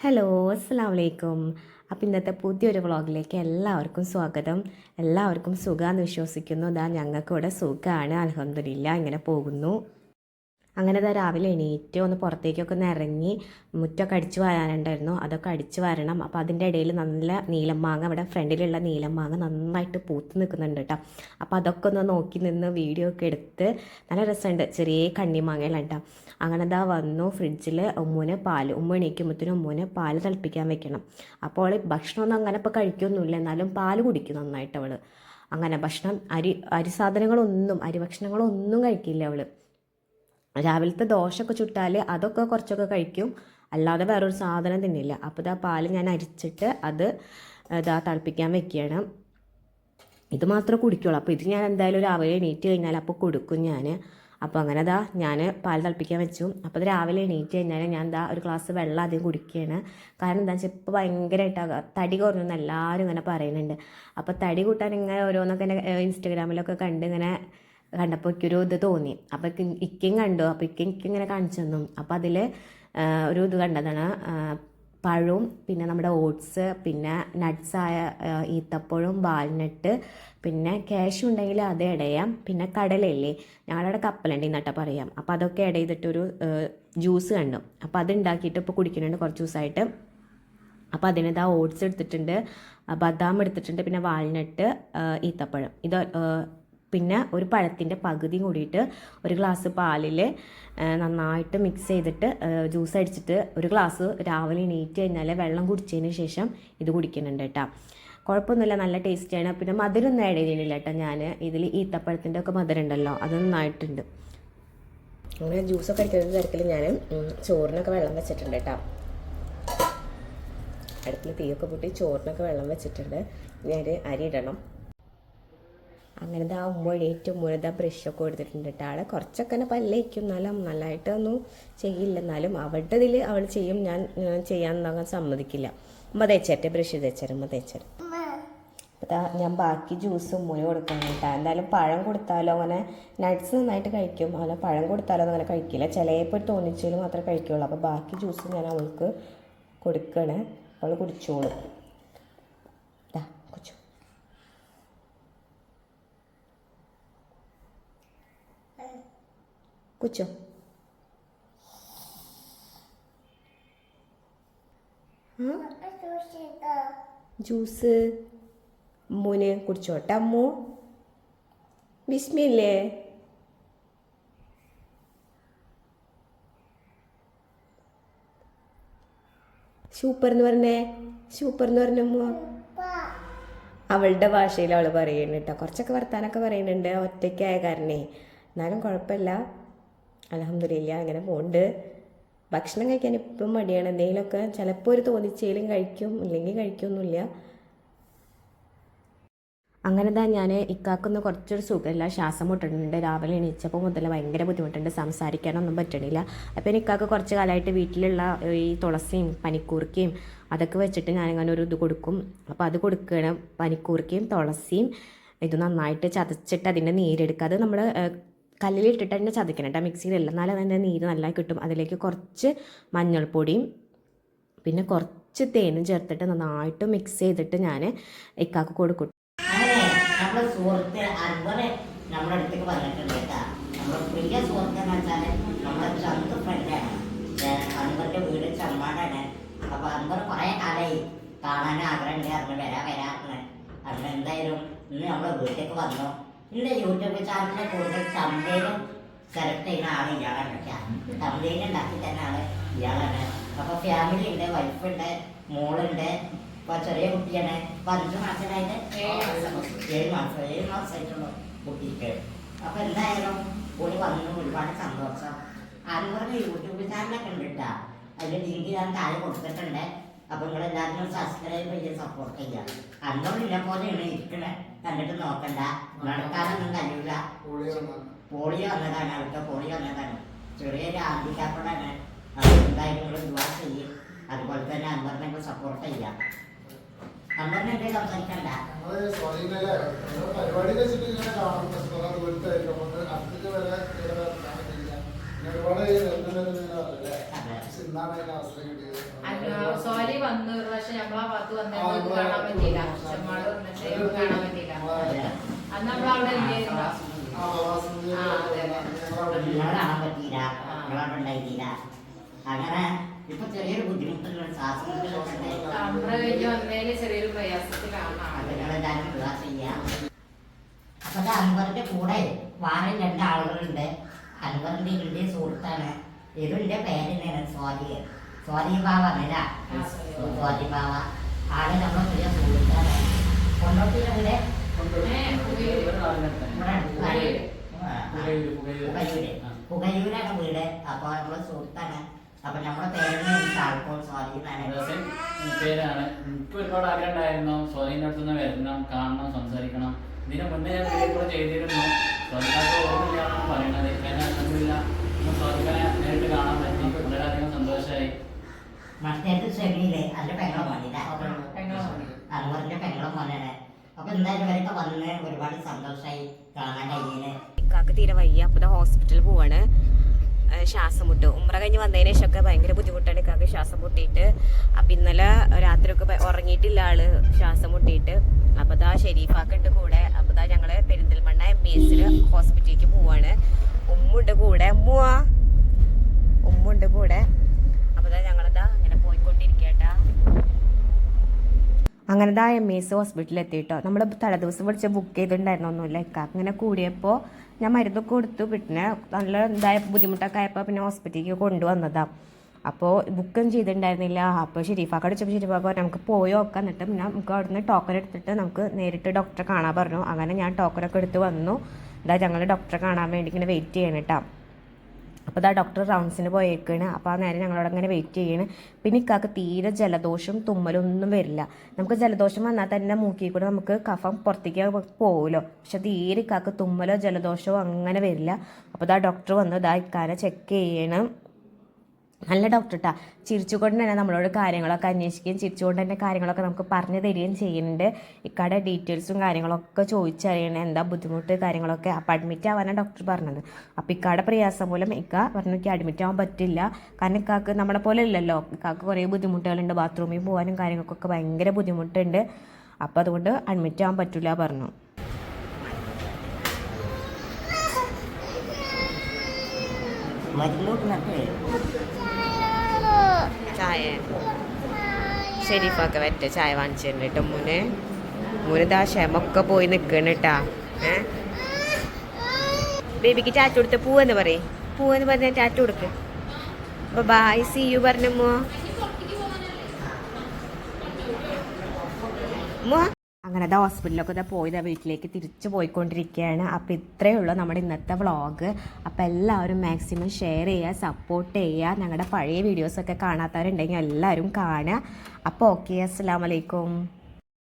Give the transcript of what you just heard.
Hello അസ്സലാമു അലൈക്കും. അപ്പോൾ ഇന്നത്തെ പുതിയൊരു വ്ളോഗിലേക്ക് എല്ലാവർക്കും സ്വാഗതം. എല്ലാവർക്കും സുഖമാണെന്ന് വിശ്വസിക്കുന്നു. ഞങ്ങൾക്ക് ഇവിടെ സുഖമാണ്, അൽഹംദുലില്ലാ, ഇങ്ങനെ പോകുന്നു. അങ്ങനെ രാവിലെ എണീറ്റ് ഒന്ന് പുറത്തേക്കൊക്കെ ഒന്ന് ഇറങ്ങി മുറ്റമൊക്കെ അടിച്ച് വാരാനുണ്ടായിരുന്നു, അതൊക്കെ അടിച്ച് വാരണം. അപ്പോൾ അതിൻ്റെ ഇടയിൽ നല്ല നീലം മാങ്ങ, ഇവിടെ ഫ്രണ്ടിലുള്ള നീലം മാങ്ങ നന്നായിട്ട് പൂത്ത് നിൽക്കുന്നുണ്ട് കേട്ടോ. അപ്പോൾ അതൊക്കെ ഒന്ന് നോക്കി നിന്ന് വീഡിയോ ഒക്കെ എടുത്ത് നല്ല രസമുണ്ട്. ചെറിയ കണ്ണിമാങ്ങയിലാണ് കേട്ടോ. അങ്ങനെ വന്നു ഫ്രിഡ്ജിൽ ഉമ്മ എണീക്കുമ്പോഴത്തേനും ഉമ്മൂന് പാല് തിളപ്പിക്കാൻ വെക്കണം. അപ്പോൾ ഭക്ഷണമൊന്നും അങ്ങനെ ഇപ്പോൾ കഴിക്കൊന്നുമില്ല, എന്നാലും പാല് കുടിക്കും നന്നായിട്ട് അവൾ. അങ്ങനെ ഭക്ഷണം അരി സാധനങ്ങളൊന്നും, അരി ഭക്ഷണങ്ങളൊന്നും കഴിക്കില്ല അവൾ. രാവിലത്തെ ദോശയൊക്കെ ചുട്ടാൽ അതൊക്കെ കുറച്ചൊക്കെ കഴിക്കും, അല്ലാതെ വേറൊരു സാധനം തിന്നില്ല. അപ്പോൾ പാല് ഞാൻ അരിച്ചിട്ട് അത് തിളപ്പിക്കാൻ വെക്കുകയാണ്. ഇത് മാത്രമേ കുടിക്കുള്ളൂ. അപ്പോൾ ഇത് ഞാൻ എന്തായാലും രാവിലെ എണീറ്റ് കഴിഞ്ഞാൽ അപ്പോൾ കൊടുക്കും ഞാൻ. അപ്പോൾ അങ്ങനെ ഞാൻ പാൽ തിളപ്പിക്കാൻ വെച്ചു. അപ്പോൾ അത് രാവിലെ എണീറ്റ് കഴിഞ്ഞാൽ ഞാൻ ഒരു ഗ്ലാസ് വെള്ളം ആദ്യം കുടിക്കുകയാണ്. കാരണം എന്താ വെച്ചാൽ ഇപ്പോൾ ഭയങ്കരമായിട്ട് തടി കുറഞ്ഞെന്ന് എല്ലാവരും ഇങ്ങനെ പറയുന്നുണ്ട്. അപ്പോൾ തടി കൂട്ടാൻ ഇങ്ങനെ ഓരോന്നൊക്കെ ഇൻസ്റ്റഗ്രാമിലൊക്കെ കണ്ട് ഇങ്ങനെ കണ്ടപ്പോൾ എനിക്കൊരു ഇത് തോന്നി. അപ്പോൾ ഇക്കയും കണ്ടു. അപ്പോൾ ഇങ്ങനെ കാണിച്ചു തന്നു. അപ്പോൾ അതിൽ ഒരു ഇത് കണ്ടതാണ്, പഴവും പിന്നെ നമ്മുടെ ഓട്സ്, പിന്നെ നട്ട്സായ ഈത്തപ്പഴവും വാൽനട്ട്, പിന്നെ ക്യാഷ് ഉണ്ടെങ്കിൽ അത് ഇടയാം, പിന്നെ കടലയില്ലേ, ഞങ്ങളുടെ കപ്പലുണ്ട് ഇന്നട്ട പറയാം. അപ്പോൾ അതൊക്കെ ഇട ചെയ്തിട്ടൊരു ജ്യൂസ് കണ്ടു. അപ്പോൾ അത് ഉണ്ടാക്കിയിട്ട് ഇപ്പോൾ കുടിക്കുന്നുണ്ട് കുറച്ച് ദിവസമായിട്ട്. അപ്പോൾ അതിന് ഓട്സ് എടുത്തിട്ടുണ്ട്, ബദാം എടുത്തിട്ടുണ്ട്, പിന്നെ വാൽനട്ട്, ഈത്തപ്പഴം, ഇത് പിന്നെ ഒരു പഴത്തിൻ്റെ പകുതി കൂടിയിട്ട് ഒരു ഗ്ലാസ് പാലിൽ നന്നായിട്ട് മിക്സ് ചെയ്തിട്ട് ജ്യൂസ് അടിച്ചിട്ട് ഒരു ഗ്ലാസ് രാവിലെ എണീറ്റ് കഴിഞ്ഞാൽ വെള്ളം കുടിച്ചതിന് ശേഷം ഇത് കുടിക്കുന്നുണ്ട് കേട്ടോ. കുഴപ്പമൊന്നുമില്ല, നല്ല ടേസ്റ്റിയാണ്. പിന്നെ മധുരമൊന്നും ആഡ് ചെയ്യുന്നില്ല കേട്ടോ ഞാൻ. ഇതിൽ ഈത്തപ്പഴത്തിൻ്റെ ഒക്കെ മധുരം ഉണ്ടല്ലോ, അത് നന്നായിട്ടുണ്ട്. അങ്ങനെ ജ്യൂസൊക്കെ അടിക്കുന്ന തിരക്കിൽ ഞാൻ ചോറിനൊക്കെ വെള്ളം വെച്ചിട്ടുണ്ട് കേട്ടോ. അടുപ്പിൽ തീയൊക്കെ പൊട്ടി ചോറിനൊക്കെ വെള്ളം വെച്ചിട്ടുണ്ട്. ഞാൻ അരി ഇടണം. അങ്ങനെ ഉമ്മ എണീറ്റ് ബ്രഷൊക്കെ കൊടുത്തിട്ടുണ്ട് കേട്ടോ. ആളെ കുറച്ചൊക്കെ തന്നെ പല്ലേക്കും, എന്നാലും നല്ലതായിട്ടൊന്നും ചെയ്യില്ല. എന്നാലും അവളുടെ ഇതിൽ അവൾ ചെയ്യും, ഞാൻ ചെയ്യാൻ സമ്മതിക്കില്ല. ഉമ്മ തേച്ചേട്ടെ, ബ്രഷ് ഉമ്മ തേച്ചേരും. അപ്പോൾ ഞാൻ ബാക്കി ജ്യൂസ് ഉമ്മന് കൊടുക്കാൻ കേട്ടോ. എന്തായാലും പഴം കൊടുത്താലോ, അങ്ങനെ നട്ട്സ് നന്നായിട്ട് കഴിക്കും, അങ്ങനെ പഴം കൊടുത്താലോ അങ്ങനെ കഴിക്കില്ല. ചിലപ്പോൾ തോന്നിച്ചാലും മാത്രമേ കഴിക്കുള്ളൂ. അപ്പോൾ ബാക്കി ജ്യൂസ് ഞാൻ അവൾക്ക് കൊടുക്കണേ, അവൾ കുടിച്ചോളും. കുച്ചോ ജ്യൂസ് അമ്മൂന് കുടിച്ചോട്ടെ. അമ്മു ബിസ്മില്ലേ. സൂപ്പർ എന്ന് പറഞ്ഞേ, സൂപ്പർ എന്ന് പറഞ്ഞ അമ്മ അവളുടെ ഭാഷയിൽ അവൾ പറയുന്നുണ്ട് കേട്ടോ. കുറച്ചൊക്കെ വർത്താനൊക്കെ പറയുന്നുണ്ട്, ഒറ്റയ്ക്കായ കാരണേ. എന്നാലും കുഴപ്പമില്ല, അൽഹംദുലില്ലാ, അങ്ങനെ പോകുന്നുണ്ട്. ഭക്ഷണം കഴിക്കാൻ ഇപ്പം മടിയാണ്. എന്തെങ്കിലുമൊക്കെ ചിലപ്പോൾ ഒരു തോന്നിച്ചേലും കഴിക്കും, ഇല്ലെങ്കിൽ കഴിക്കൊന്നുമില്ല. അങ്ങനെ ഞാൻ ഇക്കാക്കൊന്ന് കുറച്ചൊരു സുഖമില്ല, ശ്വാസം മുട്ടുന്നുണ്ട്. രാവിലെ എണീച്ചപ്പോൾ മുതൽ ഭയങ്കര ബുദ്ധിമുട്ടുണ്ട്, സംസാരിക്കാനൊന്നും പറ്റണില്ല. അപ്പോൾ ഇക്കാക്ക് കുറച്ച് കാലമായിട്ട് വീട്ടിലുള്ള ഈ തുളസിയും പനിക്കൂർക്കയും അതൊക്കെ വെച്ചിട്ട് ഞാനിങ്ങനെ ഒരു ഇത് കൊടുക്കും. അപ്പോൾ അത് കൊടുക്കണം, പനിക്കൂർക്കയും തുളസിയും ഇത് നന്നായിട്ട് ചതച്ചിട്ട് അതിൻ്റെ നീരെടുക്കുക. അത് നമ്മൾ കല്ലിലിട്ടിട്ട് തന്നെ ചതക്കണം കേട്ടോ, മിക്സിയിലല്ല, എന്നാലും അതിൻ്റെ നീര് നല്ല കിട്ടും. അതിലേക്ക് കുറച്ച് മഞ്ഞൾപ്പൊടിയും പിന്നെ കുറച്ച് തേനും ചേർത്തിട്ട് നന്നായിട്ട് മിക്സ് ചെയ്തിട്ട് ഞാൻ ഇക്കാക്ക് കൊടുക്കും. അങ്ങനെ നമ്മുടെ സുഹൃത്ത് അൻവർ നമ്മുടെ അടുത്തേക്ക് പറഞ്ഞിട്ടുണ്ട് കേട്ടോ. നമ്മുടെ പ്രിയ സുഹൃത്ത് എന്ന് വെച്ചാൽ നമ്മുടെ ചന്തു ഫ്രണ്ടാണ്. അൻവറിൻ്റെ വീട് ചമ്മാടാണ്. അപ്പോൾ അൻവർ കുറേ കാലമായി കാണാൻ ആഗ്രഹമുണ്ട്, വരാറുണ്ട്. അങ്ങനെ എന്തായാലും ഇന്ന് നമ്മുടെ വീട്ടിലേക്ക് വന്നു. ഇന്ന് യൂട്യൂബ് ചാനലിനെ കൂടുതൽ തമ്പേലും സെലക്ട് ചെയ്യുന്ന ആൾ ഇയാളാണ് കേട്ടോ. തമ്പേലും ഉണ്ടാക്കി തന്നെ ആൾ ഇയാളാണ്. അപ്പോൾ ഫാമിലി ഉണ്ട്, വൈഫുണ്ട്, മോളുണ്ട്, ഇപ്പോൾ ചെറിയ കുട്ടിയാണ്. ഇപ്പോൾ 5 മാസമായിട്ട് 7 മാസമായിട്ടുള്ള കുട്ടിക്ക്. അപ്പോൾ എന്തായാലും കൂടി വന്നു, ഒരുപാട് സന്തോഷം. അതുപോലെ യൂട്യൂബ് ചാനലൊക്കെ ഉണ്ട് കേട്ടോ, അതിൻ്റെ ലിങ്ക് ഞാൻ താഴെ കൊടുത്തിട്ടുണ്ട്. അപ്പോൾ നിങ്ങളെല്ലാവരും സബ്സ്ക്രൈബ് ചെയ്ത് സപ്പോർട്ട് ചെയ്യുക. അന്നോട് ഇന്നെ പോലെയാണ് ഇരിക്കണേ, കണ്ടിട്ട് നോക്കണ്ട, നടക്കാനൊന്നും കഴിയില്ല. പോളിയോ വന്നതാണ്, അവർക്ക് പോളിയോ വന്നതാണ്, ചെറിയൊരു ഹാൻഡിക്യാപ്പഡാണ്. അത് എന്തായാലും നിങ്ങൾ ദുആ ചെയ്യും. അതുപോലെ തന്നെ അൻവറിനെ സപ്പോർട്ട് ചെയ്യുക. അൻവറിനെ എന്തേ സംസാരിക്കണ്ട. സോലി വന്നു പക്ഷെ നമ്മളാ ഭാഗത്ത് വന്നിട്ട് കാണാൻ പറ്റിയില്ല. ചെമ്മാട് വന്നിട്ട് കാണാൻ പറ്റിയില്ല. അന്ന് നമ്മളവിടെ ഇല്ലായിരുന്നു. നിങ്ങളെ കാണാൻ പറ്റിയില്ല, നിങ്ങളവിടെ ഉണ്ടായിട്ടില്ല. അങ്ങനെ ഇപ്പൊ ചെറിയൊരു ബുദ്ധിമുട്ടുള്ള ശ്വാസം നമ്മുടെ കഴിഞ്ഞ് വന്നതിന് ചെറിയൊരു പ്രയാസത്തിലാണ്. നിങ്ങളെല്ലാവരും ദുആ ചെയ്യാം. അപ്പൊ അൻവറിന്റെ കൂടെ വേറെ 2 ആളുകളുണ്ട്. അൻവറിന്റെ ഇതിന്റെ സുഹൃത്താണ്. ഇതിന്റെ പേര് സ്വാതി ബാവ അല്ല, സ്വാതി ബാവ. ആളെ നമ്മുടെ പ്രിയ സുഹൃത്താണ്. കൊണ്ടോട്ടിയിലെ പുകയൂരാണ് വീട്. അപ്പൊ നമ്മളെ സുഹൃത്താണ്. അപ്പൊ നമ്മുടെ പേരിന് ആൾക്കോൾ സ്വാതി പേരാണ്. എനിക്ക് ഒരുപാട് ആഗ്രഹം ഉണ്ടായിരുന്നു സ്വാധീൻ്റെ അടുത്തുനിന്ന് വരണം, കാണണം, സംസാരിക്കണം. ഇതിന് മുന്നേ ഞാൻ വീഡിയോ കൂടെ ചെയ്തിരുന്നു. സ്വാധിക്കാർക്ക് ഓർമ്മയില്ലാന്നാണ് പറയണത്. കാരണം അൽഹംദുലില്ല സ്വാധിക്കാനെ നേരിട്ട് കാണാൻ പറ്റി. വളരെയധികം സന്തോഷമായി. മറ്റേത് ഷെമിയിലെ അതിന്റെ പെങ്ങളെ മോനില്ല, അൻവറിന്റെ പെങ്ങളെ മോനാണ്. അപ്പൊ എന്തായാലും ഇവരൊക്കെ വന്ന് ഒരുപാട് സന്തോഷമായി കാണാൻ കഴിഞ്ഞതിന്. ഇക്കാക്ക് തീരെ വയ്യ. അപ്പോൾ ഹോസ്പിറ്റലിൽ പോവാണ്. ശ്വാസം മുട്ട് ഉമ്ര കഴിഞ്ഞ് വന്നതിന് ശേഷമൊക്കെ ഭയങ്കര ബുദ്ധിമുട്ടാണ് ഇക്കാക്ക് ശ്വാസം മുട്ടിയിട്ട്. അപ്പം ഇന്നലെ രാത്രിയൊക്കെ ഉറങ്ങിയിട്ടില്ല ആള് ശ്വാസം മുട്ടിയിട്ട്. അപ്പോൾ ഇതാ ഷെരീഫാക്കുണ്ട് കൂടെ. അപ്പോൾ ഇതാ ഞങ്ങൾ പെരിന്തൽമണ്ണ MBS ഹോസ്പിറ്റലിലേക്ക് പോവാണ്. ഉമ്മുണ്ട് കൂടെ, ഉമ്മുണ്ട് കൂടെ. അപ്പോൾ ഇതാ ഞങ്ങളിതാ ഇങ്ങനെ പോയിക്കൊണ്ടിരിക്കട്ടാ. അങ്ങനെ ഇതാ MBS ഹോസ്പിറ്റലിൽ എത്തിയിട്ടോ. നമ്മൾ തലേദിവസം വിളിച്ച് ബുക്ക് ചെയ്തിട്ടുണ്ടായിരുന്നു ഒന്നുമില്ല. ഇക്കാക്ക് ഇങ്ങനെ കൂടിയപ്പോൾ ഞാൻ മരുന്നൊക്കെ കൊടുത്തു. പിന്നെ നല്ല ബുദ്ധിമുട്ടൊക്കെ ആയപ്പോൾ പിന്നെ ഹോസ്പിറ്റലിലേക്ക് കൊണ്ടുവന്നതാണ്. അപ്പോൾ ബുക്കും ചെയ്തിട്ടുണ്ടായിരുന്നില്ല. അപ്പോൾ ഷെരീഫാക്ക് അടിച്ചപ്പോൾ ഷെരീഫാക്ക് നമുക്ക് പോയി നോക്കാം. എന്നിട്ട് പിന്നെ നമുക്ക് അവിടെ നിന്ന് ടോക്കൺ എടുത്തിട്ട് നമുക്ക് നേരിട്ട് ഡോക്ടറെ കാണാൻ പറഞ്ഞു. അങ്ങനെ ഞാൻ ടോക്കണൊക്കെ എടുത്ത് വന്നു. ഇതാ ഞങ്ങൾ ഡോക്ടറെ കാണാൻ വേണ്ടി ഇങ്ങനെ വെയിറ്റ് ചെയ്യണം കേട്ടോ. അപ്പോൾ ഇതാ ഡോക്ടർ റൗണ്ട്സിന് പോയേക്കാണ്. അപ്പോൾ ആ നേരം ഞങ്ങളവിടെ അങ്ങനെ വെയിറ്റ് ചെയ്യണ്. പിന്നെ ഇക്കാക്ക് തീരെ ജലദോഷം തുമ്മലൊന്നും വരില്ല. നമുക്ക് ജലദോഷം വന്നാൽ തന്നെ മൂക്കിൽ കൂടെ നമുക്ക് കഫം പുറത്തേക്ക് പോകുമല്ലോ. പക്ഷെ തീരെ ഇക്കാക്ക് തുമ്മലോ ജലദോഷമോ അങ്ങനെ വരില്ല. അപ്പോൾ ഇതാ ഡോക്ടർ വന്നു ഇതാ ഇക്കാനെ ചെക്ക് ചെയ്യണം. നല്ല ഡോക്ടർ കേട്ടോ. ചിരിച്ചുകൊണ്ട് തന്നെ നമ്മളോട് കാര്യങ്ങളൊക്കെ അന്വേഷിക്കുകയും ചിരിച്ചുകൊണ്ട് തന്നെ കാര്യങ്ങളൊക്കെ നമുക്ക് പറഞ്ഞു തരികയും ചെയ്യുന്നുണ്ട്. ഇക്കാടെ ഡീറ്റെയിൽസും കാര്യങ്ങളൊക്കെ ചോദിച്ചറിയണേ, എന്താ ബുദ്ധിമുട്ട് കാര്യങ്ങളൊക്കെ. അപ്പോൾ അഡ്മിറ്റ് ആവാനാണ് ഡോക്ടർ പറഞ്ഞത്. അപ്പോൾ ഇക്കാടെ പ്രയാസം മൂലം ഇക്ക പറഞ്ഞു എനിക്ക് അഡ്മിറ്റ് ആവാൻ പറ്റില്ല. കാരണം ഇക്കാക്ക് നമ്മളെ പോലെ അല്ലല്ലോ. ഇക്കാക്ക് കുറേ ബുദ്ധിമുട്ടുകളുണ്ട്. ബാത്റൂമിൽ പോകാനും കാര്യങ്ങൾക്കൊക്കെ ഭയങ്കര ബുദ്ധിമുട്ടുണ്ട്. അപ്പോൾ അതുകൊണ്ട് അഡ്മിറ്റ് ആവാൻ പറ്റില്ല പറഞ്ഞു. ചായ ഷെരീഫൊക്കെ വറ്റ ചായ വാങ്ങിച്ചിട്ടുണ്ട് കേട്ടോ. മൂന്ന് ക്ഷമൊക്കെ പോയി നിൽക്കണം കേട്ടാ. ബേബിക്ക് ചാറ്റ് കൊടുത്ത് പൂവെന്ന് പറയും. പൂവെന്ന് പറഞ്ഞാൽ ചാറ്റ് കൊടുക്ക്. ബൈ സി യു പറഞ്ഞമ്മോ. അങ്ങനെ ഹോസ്പിറ്റലൊക്കെ പോയത് വീട്ടിലേക്ക് തിരിച്ചു പോയിക്കൊണ്ടിരിക്കുകയാണ്. അപ്പോൾ ഇത്രയേ ഉള്ളൂ നമ്മുടെ ഇന്നത്തെ വ്ളോഗ്. അപ്പോൾ എല്ലാവരും മാക്സിമം ഷെയർ ചെയ്യുക, സപ്പോർട്ട് ചെയ്യുക. ഞങ്ങളുടെ പഴയ വീഡിയോസൊക്കെ കാണാത്തവരുണ്ടെങ്കിൽ എല്ലാവരും കാണുക. അപ്പോൾ ഓക്കെ, അസ്സലാമു അലൈക്കും.